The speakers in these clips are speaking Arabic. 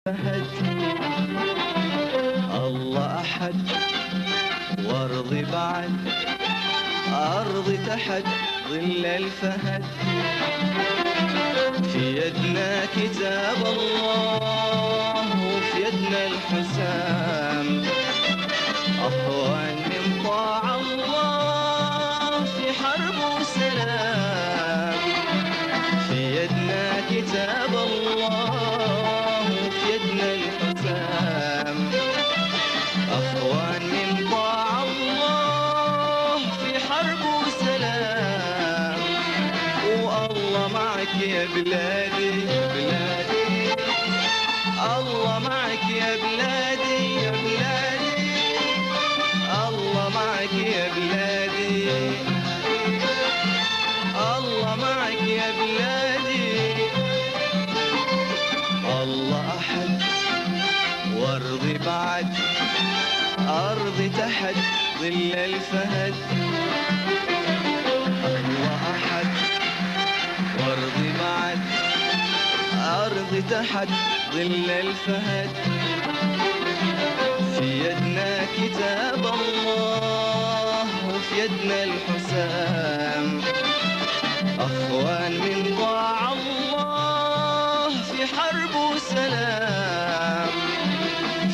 فهد الله أحد وارضي بعد أرض تحت ظل الفهد. في يدنا كتاب الله وفي يدنا الحسام، أخوان من طاع الله في حرب وسلام. في يدنا كتاب الله وفي يدنا الحسام، أخوان من طاع الله في حرب وسلام. والله معك يا بلادي يا بلادي، الله معك يا بلادي يا بلادي، الله معك يا بلادي، الله معك يا بلادي. الله أحد وارضي بعد أرض تحت ظل الفهد. الله أحد وارضي بعد أرض تحت ظل الفهد. في يدنا كتاب الله وفي يدنا الحسام، أخوان من طاع الله في حرب وسلام.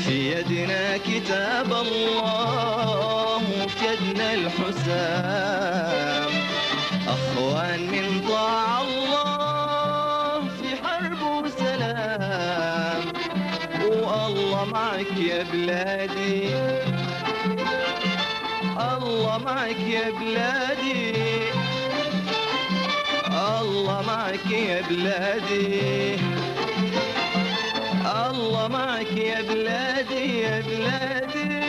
في يدنا كتاب الله وفي يدنا الحسام، أخوان من طاع الله في حرب وسلام. والله معك يا بلادي، الله معك يا بلادي، الله معك يا بلادي، الله معك يا بلادي يا بلادي.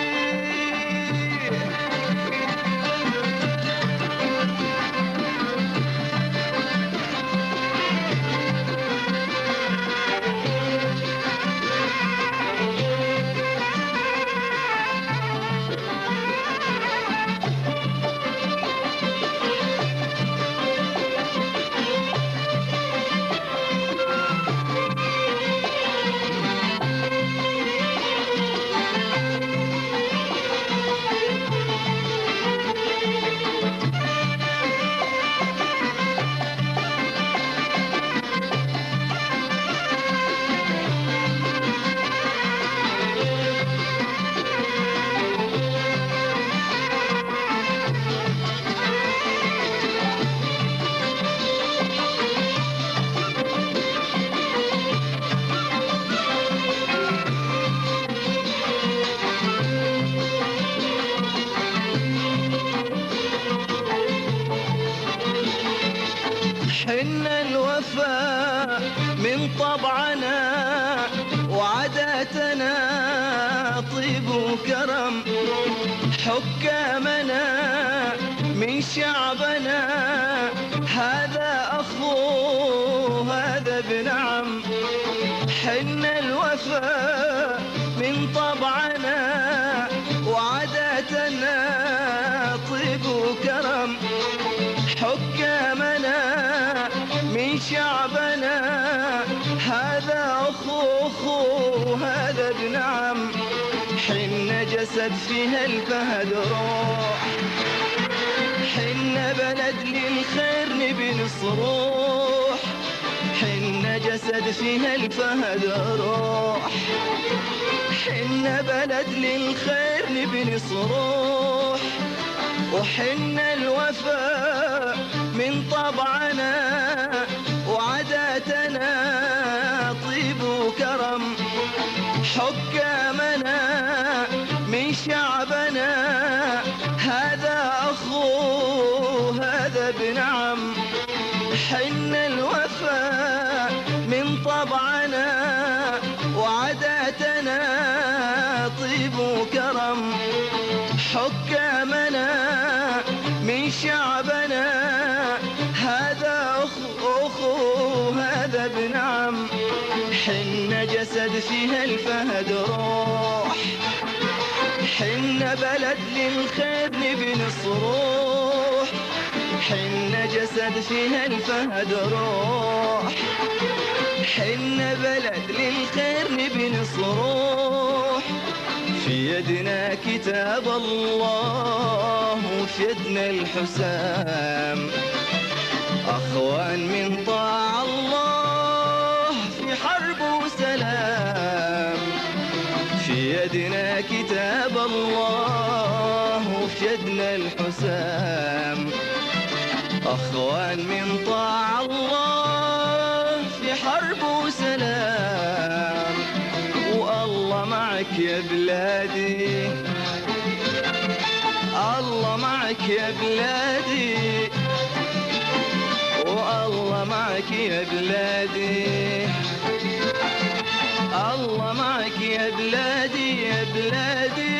حنا الوفاء من طبعنا وعاداتنا، طيب وكرم حكامنا من شعبنا. هذا أخو هذا بنعم، حنا الوفاء من طبعنا وعاداتنا، طيب وكرم حكامنا من شعبنا. هذا أخو هذا بنعم، حنا جسد فيها الفهد روح، حنا بلد للخير نبي نصروح. حنا جسد فيها الفهد روح، حنا بلد للخير نبي نصروح. وحنا الوفاء من طبعنا وعاداتنا، طيب وكرم حكامنا من شعبنا. هذا أخو هذا بنعم، حنا الوفاء من طبعنا وعاداتنا، طيب وكرم حكامنا من شعبنا. هذا أخو هذا بنعم، حنا جسد فيها الفهد روح، حنا بلد للخير نبي نصروح. حنا جسد فيها الفهد روح، حنا بلد للخير نبي نصروح، في يدنا كتاب الله وفي يدنا الحسام، أخوان من طاع الله في حرب وسلام. في يدنا كتاب الله وفي يدنا الحسام، أخوان من طاع الله في حرب وسلام. والله معك يا بلادي، الله معك يا بلادي، والله معك يا بلادي، الله معك يا بلادي يا بلادي.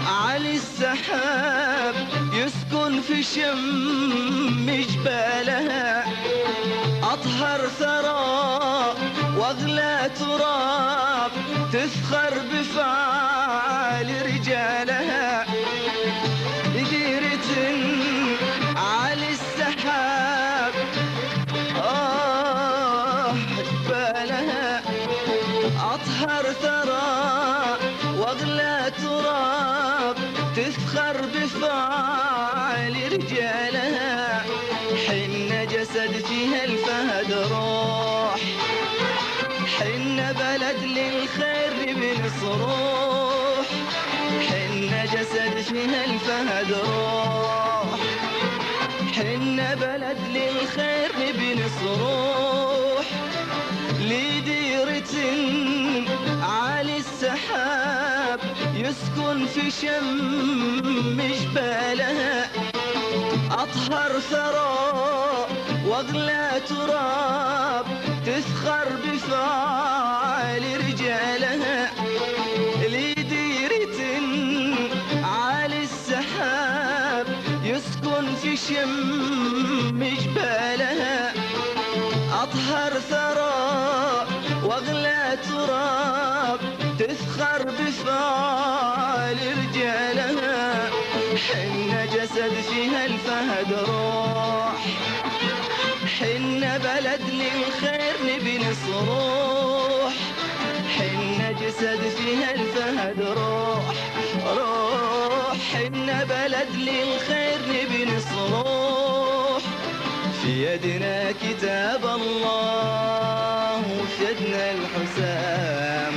علي السحاب يسكن في شم جبالها، أطهر ثرى واغلى تراب تفخر بفعال رجالها. ديرة علي السحاب جبالها، أطهر ثرى واغلى تراب تفخر بفعال رجالها. حنا جسد فيها الفهد روح، حنا بلد للخير نبي نصروح، حنا جسد فيها الفهد روح، حنا بلد للخير نبي نصروح. لديرة علي السحاب يسكن في شم جبالها، أطهر ثرى واغلى تراب تفخر بفعال رجالها. لديرة علي السحاب يسكن في شم جبالها، أطهر ثرى واغلى تراب تفخر بفعال رجالها. حنا جسد فيها الفهد روح، حنا بلد للخير نبي نصروح، حنا جسد فيها الفهد روح روح، حنا بلد للخير نبي نصروح. في يدنا كتاب الله وفي يدنا الحسام،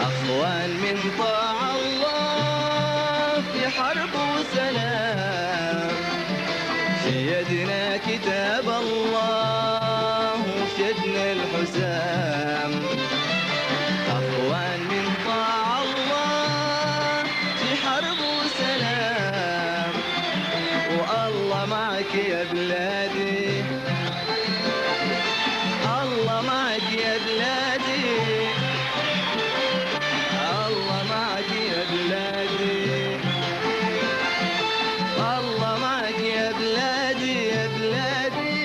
أخوان من طاع الله في حرب وسلام. في يدنا كتاب الله وفي يدنا الحسام، أخوان من طاع الله في حرب وسلام. والله معك يا بلادي، الله معك يا بلادي، الله معك يا بلادي، الله معك يا بلادي يا بلادي.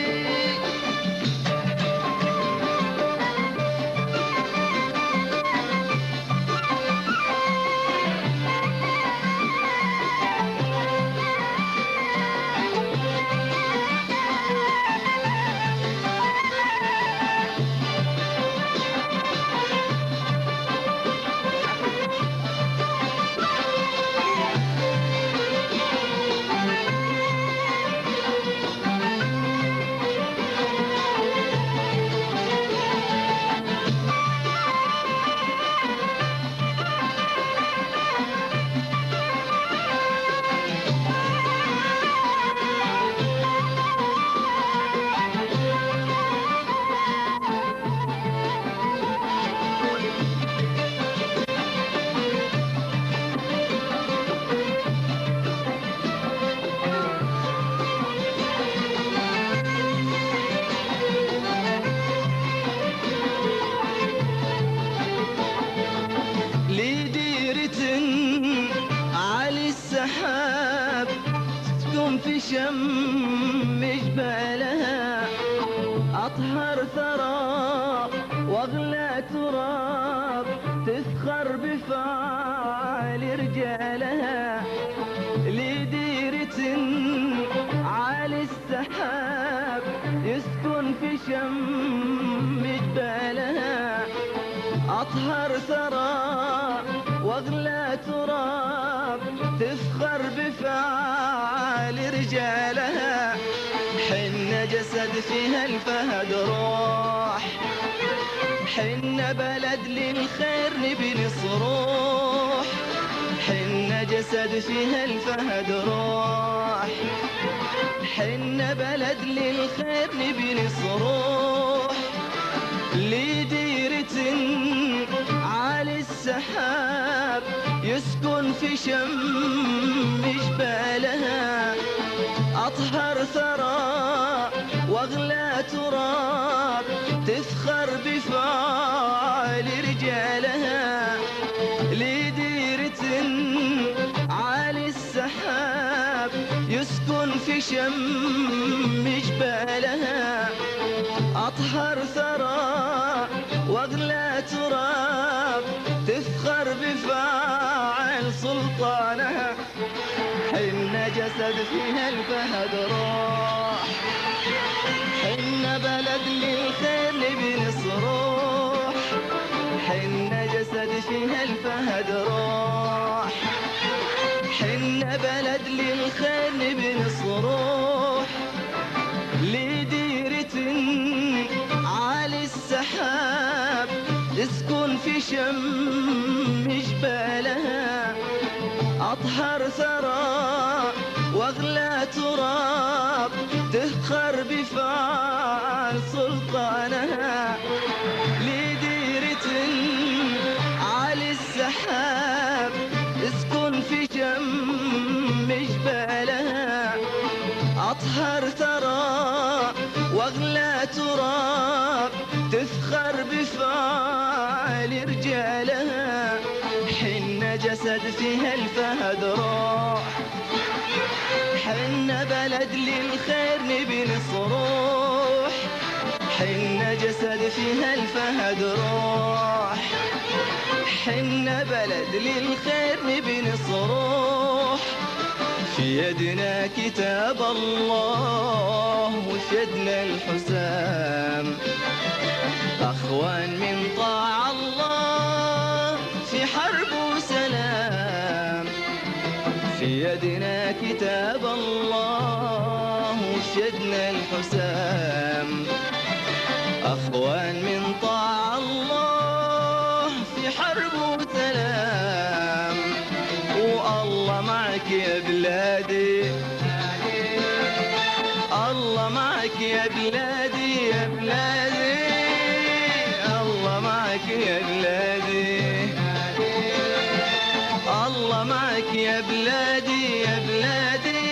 في شم جبالها، أطهر ثرى واغلى تراب، تفخر بفعال رجالها. لديرة عالي السحاب، يسكن في شم جبالها، أطهر ثرى واغلى تراب، تفخر بفعال رجالها. حن جسد فيها الفهد روح، حن بلد للخير نبي نصروح. حن جسد فيها الفهد روح، حن بلد للخير نبي نصروح. لديرة عالي السحاب، يسكن في شم جبالها، أطهر ثرى واغلى تراب، تفخر بفعال رجالها. لديرة عالي السحاب، يسكن في شم جبالها، أطهر ثرى واغلى تراب، تفخر بفاعل سلطانها. حن جسد فيها الفهد روح، حن بلد للخير نبي نصروح. حن جسد فيها الفهد روح، حن بلد للخير نبي نصروح. لديرة عالي السحاب، تسكن في شم جبالها، أطهر ثرى واغلى تراب، تفخر بفعال سلطانها. لديرة عالي السحاب، تسكن في شم جبالها، أطهر ثرى واغلى تراب، تفخر بفعال رجالها. حن جسد فيها الفهد روح، حن بلد للخير نبي نصروح. حن جسد فيها الفهد روح، حن بلد للخير نبي نصروح. في يدنا كتاب الله وفي يدنا الحسام، أخوان من طاع الله في حرب وسلام. في يدنا كتاب الله وفي يدنا الحسام، أخوان من طاع الله في حرب وسلام. والله معك يا بلادي، الله معك يا بلادي يا بلادي، الله معك يا بلادي، الله معك يا بلادي يا بلادي.